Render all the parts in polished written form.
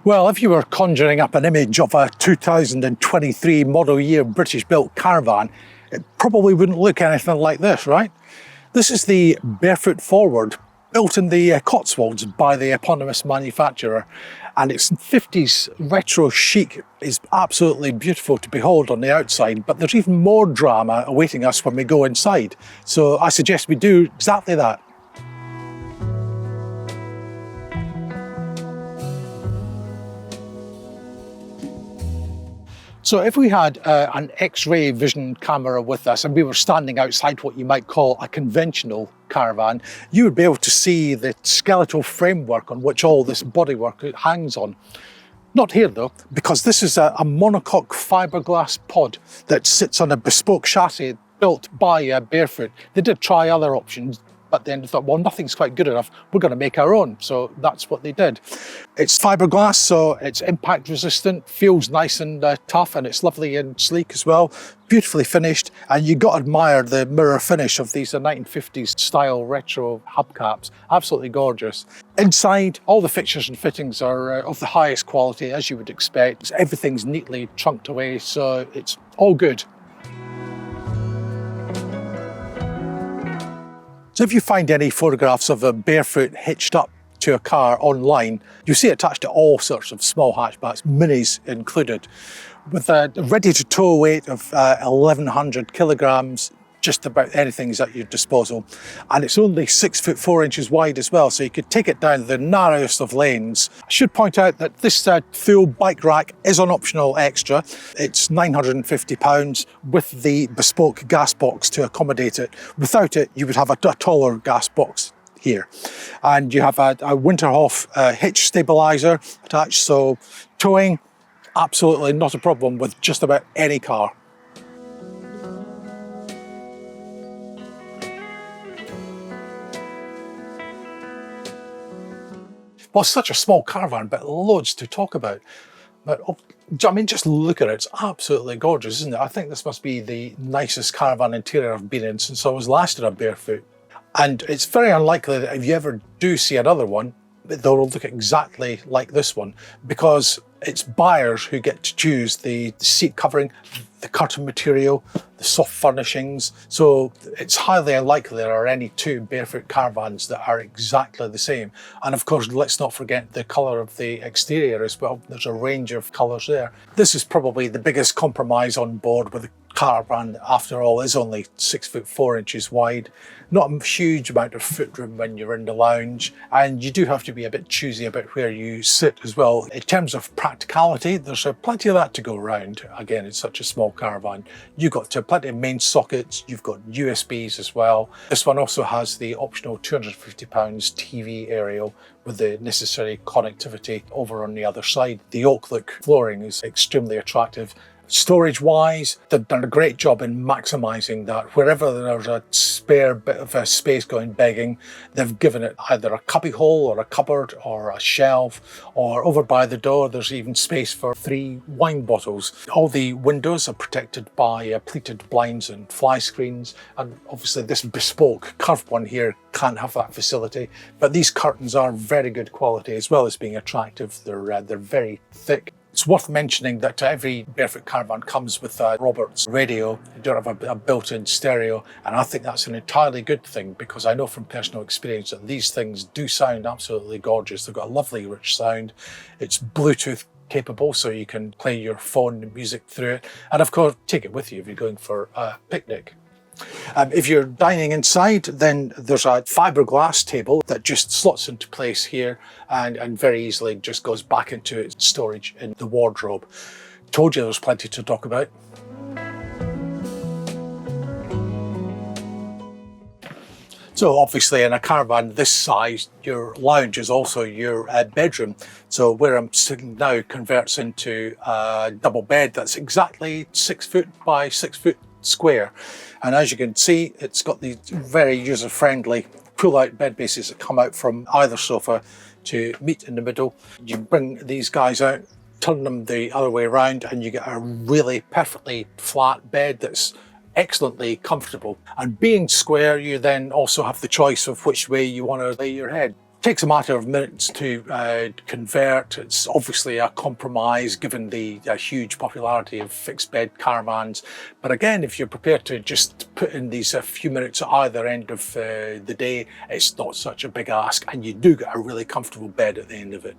Well, if you were conjuring up an image of a 2023 model year British-built caravan, it probably wouldn't look anything like this, right? This is the Barefoot Forward, built in the Cotswolds by the eponymous manufacturer, and its 50s retro chic is absolutely beautiful to behold on the outside, but there's even more drama awaiting us when we go inside. So I suggest we do exactly that. So if we had an X-ray vision camera with us and we were standing outside what you might call a conventional caravan, you would be able to see the skeletal framework on which all this bodywork hangs on. Not here though, because this is a monocoque fiberglass pod that sits on a bespoke chassis built by Barefoot. They did try other options, but then they thought, well, nothing's quite good enough, we're going to make our own. So that's what they did. It's fiberglass, so it's impact resistant, feels nice and tough, and it's lovely and sleek as well. Beautifully finished, and you've got to admire the mirror finish of these 1950s style retro hubcaps. Absolutely gorgeous. Inside, all the fixtures and fittings are of the highest quality, as you would expect. Everything's neatly trunked away, so it's all good. So if you find any photographs of a Barefoot hitched up to a car online, you'll see it attached to all sorts of small hatchbacks, minis included, with a ready-to-tow weight of 1,100 kilograms. Just about anything's at your disposal. And it's only 6 foot 4 inches wide as well, so you could take it down the narrowest of lanes. I should point out that this full bike rack is an optional extra. It's £950 with the bespoke gas box to accommodate it. Without it, you would have a taller gas box here. And you have a Winterhoff hitch stabilizer attached, so towing, absolutely not a problem with just about any car. Well, it's such a small caravan, but loads to talk about. But I mean, just look at it. It's absolutely gorgeous, isn't it? I think this must be the nicest caravan interior I've been in since I was last in a Barefoot. And it's very unlikely that if you ever do see another one, they'll look exactly like this one, because it's buyers who get to choose the seat covering, the curtain material, the soft furnishings. So it's highly unlikely there are any two Barefoot caravans that are exactly the same. And of course, let's not forget the colour of the exterior as well. There's a range of colours there. This is probably the biggest compromise on board with the caravan, after all, is only 6 foot 4 inches wide. Not a huge amount of footroom when you're in the lounge, and you do have to be a bit choosy about where you sit as well. In terms of practicality, there's plenty of that to go around. Again, it's such a small caravan. You've got plenty of main sockets, you've got USBs as well. This one also has the optional £250 TV aerial with the necessary connectivity over on the other side. The oak look flooring is extremely attractive. Storage wise, they've done a great job in maximising that. Wherever there's a spare bit of a space going begging, they've given it either a cubby hole or a cupboard or a shelf, or over by the door there's even space for 3 wine bottles. All the windows are protected by pleated blinds and fly screens, and obviously this bespoke curved one here can't have that facility, but these curtains are very good quality as well as being attractive. They're very thick. It's worth mentioning that every Barefoot caravan comes with a Roberts radio. You don't have a built-in stereo, and I think that's an entirely good thing, because I know from personal experience that these things do sound absolutely gorgeous. They've got a lovely rich sound. It's Bluetooth capable, so you can play your phone music through it, and of course take it with you if you're going for a picnic. If you're dining inside, then there's a fiberglass table that just slots into place here and very easily just goes back into its storage in the wardrobe. Told you there's plenty to talk about. So obviously in a caravan this size, your lounge is also your bedroom. So where I'm sitting now converts into a double bed that's exactly 6 foot by 6 foot square. And as you can see, it's got these very user-friendly pull-out bed bases that come out from either sofa to meet in the middle. You bring these guys out, turn them the other way around, and you get a really perfectly flat bed that's excellently comfortable. And being square, you then also have the choice of which way you want to lay your head. Takes a matter of minutes to convert. It's obviously a compromise given the huge popularity of fixed bed caravans. But again, if you're prepared to just put in these a few minutes at either end of the day, it's not such a big ask, and you do get a really comfortable bed at the end of it.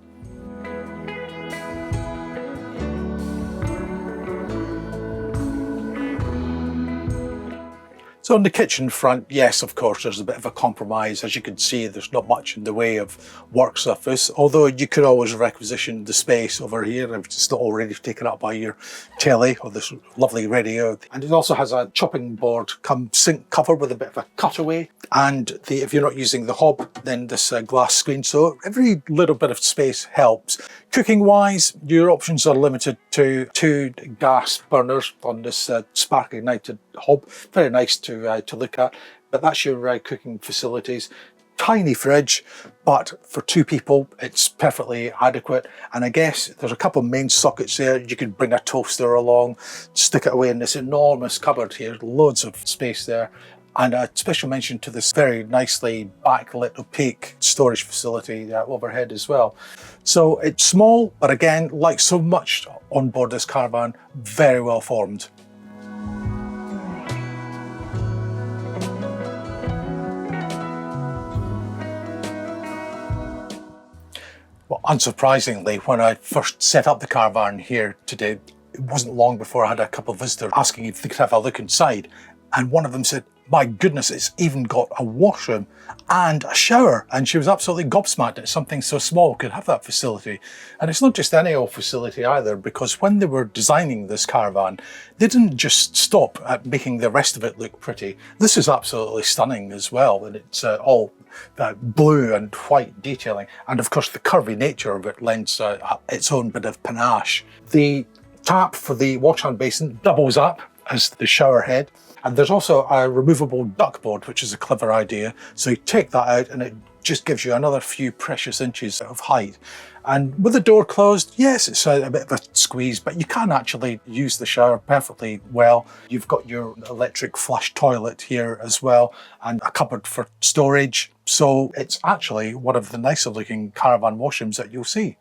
So on the kitchen front, yes, of course, there's a bit of a compromise. As you can see, there's not much in the way of work surface, although you could always requisition the space over here if it's not already taken up by your telly or this lovely radio. And it also has a chopping board come sink cover with a bit of a cutaway. And if you're not using the hob, then this glass screen. So every little bit of space helps. Cooking wise, your options are limited to 2 gas burners on this spark ignited hob. Very nice to look at, but that's your cooking facilities. Tiny fridge, but for 2 people it's perfectly adequate. And I guess there's a couple of main sockets there. You could bring a toaster along, stick it away in this enormous cupboard here, loads of space there. And a special mention to this very nicely backlit opaque storage facility overhead as well. So it's small, but again, like so much on board this caravan, very well formed. Well, unsurprisingly, when I first set up the caravan here today, it wasn't long before I had a couple of visitors asking if they could have a look inside. And one of them said, my goodness, it's even got a washroom and a shower. And she was absolutely gobsmacked that something so small could have that facility. And it's not just any old facility either, because when they were designing this caravan, they didn't just stop at making the rest of it look pretty. This is absolutely stunning as well. And it's all blue and white detailing. And of course, the curvy nature of it lends its own bit of panache. The tap for the wash-hand basin doubles up as the shower head. And there's also a removable duckboard, which is a clever idea. So you take that out and it just gives you another few precious inches of height. And with the door closed, yes, it's a bit of a squeeze, but you can actually use the shower perfectly well. You've got your electric flush toilet here as well, and a cupboard for storage. So it's actually one of the nicer looking caravan washrooms that you'll see.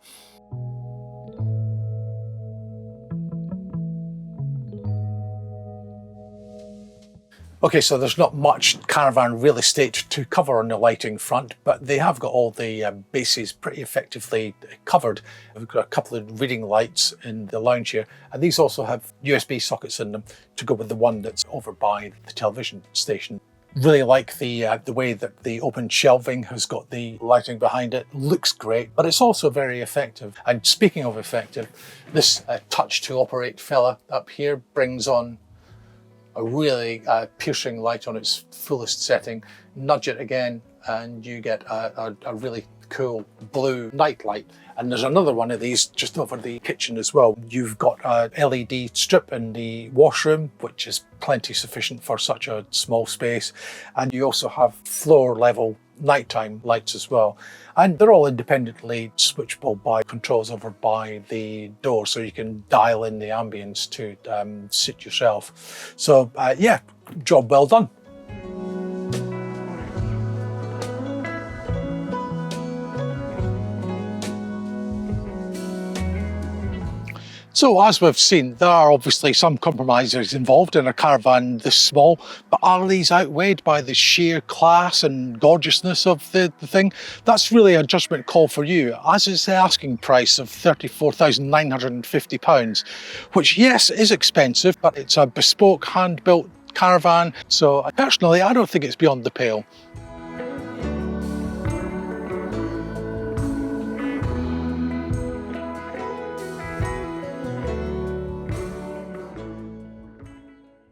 Okay, so there's not much caravan real estate to cover on the lighting front, but they have got all the bases pretty effectively covered. We've got a couple of reading lights in the lounge here, and these also have USB sockets in them to go with the one that's over by the television station. Really like the way that the open shelving has got the lighting behind it. Looks great, but it's also very effective. And speaking of effective, this touch to operate fella up here brings on a really piercing light on its fullest setting. Nudge it again and you get a really cool blue night light. And there's another one of these just over the kitchen as well. You've got a LED strip in the washroom, which is plenty sufficient for such a small space. And you also have floor level nighttime lights as well. And they're all independently switchable by controls over by the door, so you can dial in the ambience to suit yourself. So yeah, job well done. So as we've seen, there are obviously some compromises involved in a caravan this small, but are these outweighed by the sheer class and gorgeousness of the thing? That's really a judgment call for you, as is the asking price of £34,950, which yes, is expensive, but it's a bespoke hand-built caravan. So personally, I don't think it's beyond the pale.